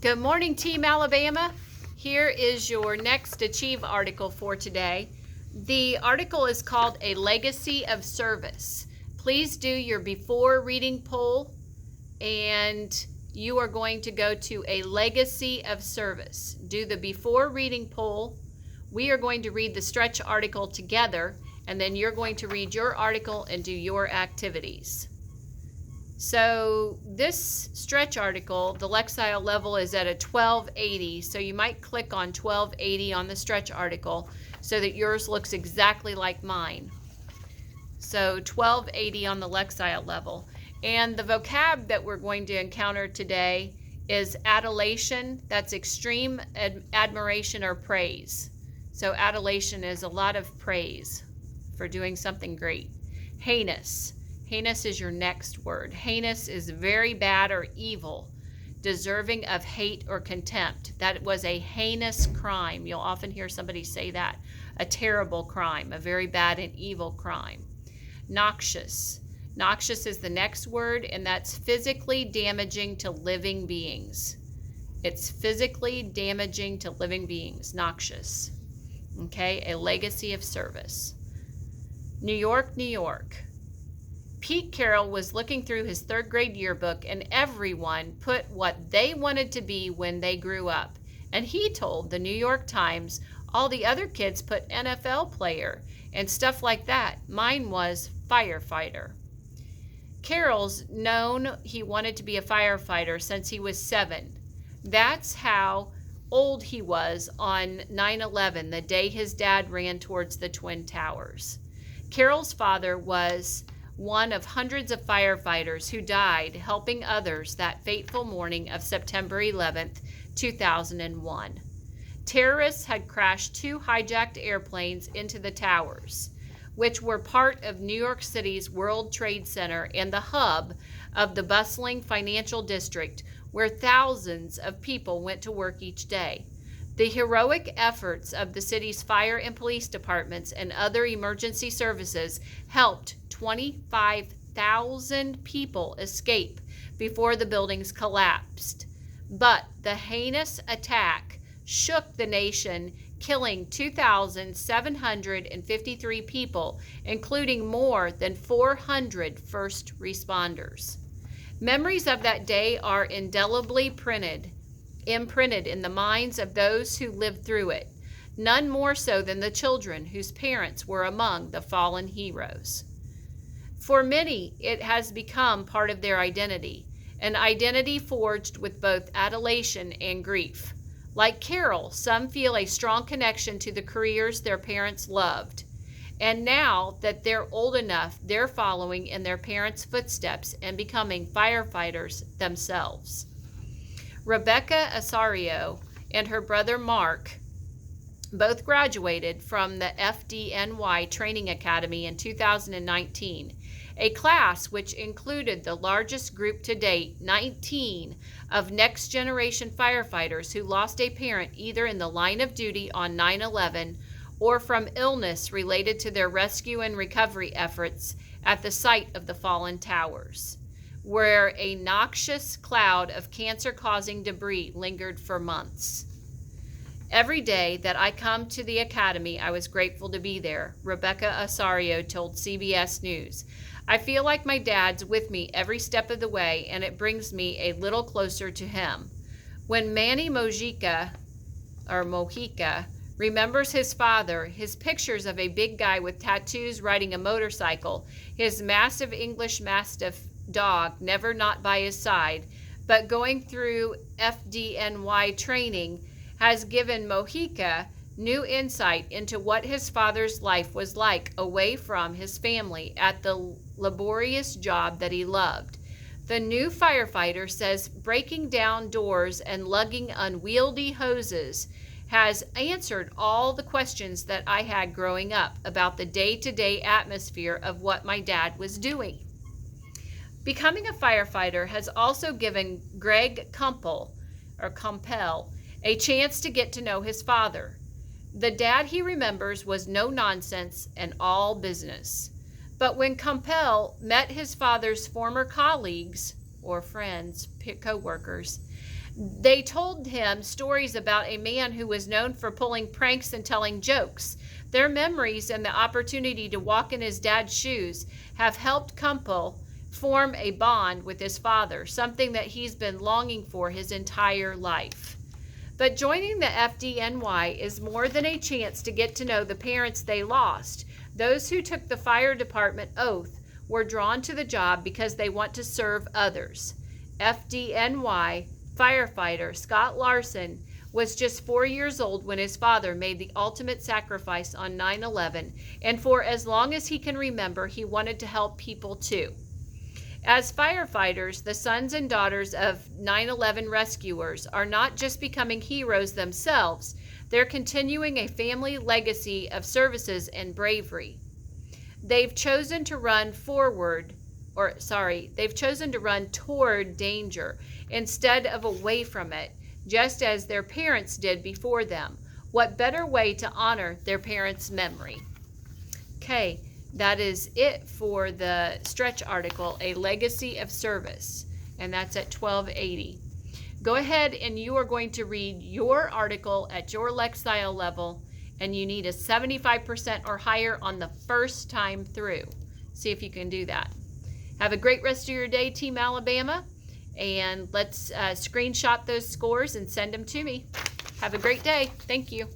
Good morning, Team Alabama. Here is your next Achieve article for today. The article is called A Legacy of Service. Please do your before reading poll, and you are going to go to A Legacy of Service. Do the before reading poll. We are going to read the stretch article together, and then you're going to read your article and do your activities. So this stretch article, the Lexile level is at a 1280, so you might click on 1280 on the stretch article so that yours looks exactly like mine. So 1280 on the Lexile level. And the vocab that we're going to encounter today is adulation. That's extreme admiration or praise. So adulation is a lot of praise for doing something great. Heinous. Heinous is your next word. Heinous is very bad or evil, deserving of hate or contempt. That was a heinous crime. You'll often hear somebody say that. A terrible crime, a very bad and evil crime. Noxious. Noxious is the next word, and that's physically damaging to living beings. It's physically damaging to living beings. Noxious. Okay, a legacy of service. New York, New York. Pete Carroll was looking through his third grade yearbook, and everyone put what they wanted to be when they grew up. And he told the New York Times all the other kids put NFL player and stuff like that. Mine was firefighter. Carroll's known he wanted to be a firefighter since he was 7. That's how old he was on 9/11, the day his dad ran towards the Twin Towers. Carroll's father was one of hundreds of firefighters who died helping others that fateful morning of September 11th, 2001. Terrorists had crashed 2 hijacked airplanes into the towers, which were part of New York City's World Trade Center and the hub of the bustling financial district where thousands of people went to work each day. The heroic efforts of the city's fire and police departments and other emergency services helped 25,000 people escape before the buildings collapsed. But the heinous attack shook the nation, killing 2,753 people, including more than 400 first responders. Memories of that day are indelibly imprinted in the minds of those who lived through it, none more so than the children whose parents were among the fallen heroes. For many, it has become part of their identity, an identity forged with both adulation and grief. Like Carroll, some feel a strong connection to the careers their parents loved. And now that they're old enough, they're following in their parents' footsteps and becoming firefighters themselves. Rebecca Asario and her brother Mark both graduated from the FDNY Training Academy in 2019, a class which included the largest group to date, 19 of next-generation firefighters who lost a parent either in the line of duty on 9/11 or from illness related to their rescue and recovery efforts at the site of the fallen towers, where a noxious cloud of cancer-causing debris lingered for months. Every day that I come to the academy, I was grateful to be there, Rebecca Asario told CBS News. I feel like my dad's with me every step of the way, and it brings me a little closer to him. When Manny Mojica remembers his father, his pictures of a big guy with tattoos riding a motorcycle, his massive English Mastiff dog never not by his side, but going through FDNY training has given Mojica new insight into what his father's life was like away from his family at the laborious job that he loved. The new firefighter says breaking down doors and lugging unwieldy hoses has answered all the questions that I had growing up about the day-to-day atmosphere of what my dad was doing. Becoming a firefighter has also given Greg Kumpel a chance to get to know his father. The dad he remembers was no nonsense and all business. But when Kumpel met his father's former colleagues or friends, co-workers, They told him stories about a man who was known for pulling pranks and telling jokes. Their memories and the opportunity to walk in his dad's shoes have helped Kumpel form a bond with his father, something that he's been longing for his entire life. But joining the FDNY is more than a chance to get to know the parents they lost. Those who took the fire department oath were drawn to the job because they want to serve others. FDNY firefighter Scott Larson was just 4 years old when his father made the ultimate sacrifice on 9/11, and for as long as he can remember, he wanted to help people too. As firefighters, the sons and daughters of 9/11 rescuers are not just becoming heroes themselves, they're continuing a family legacy of services and bravery. They've chosen to run toward danger instead of away from it, just as their parents did before them. What better way to honor their parents' memory? Okay, that is it for the stretch article, A Legacy of Service, and that's at 1280. Go ahead and you are going to read your article at your Lexile level, and you need a 75% or higher on the first time through. See if you can do that. Have a great rest of your day, Team Alabama, and let's screenshot those scores and send them to me. Have a great day. Thank you.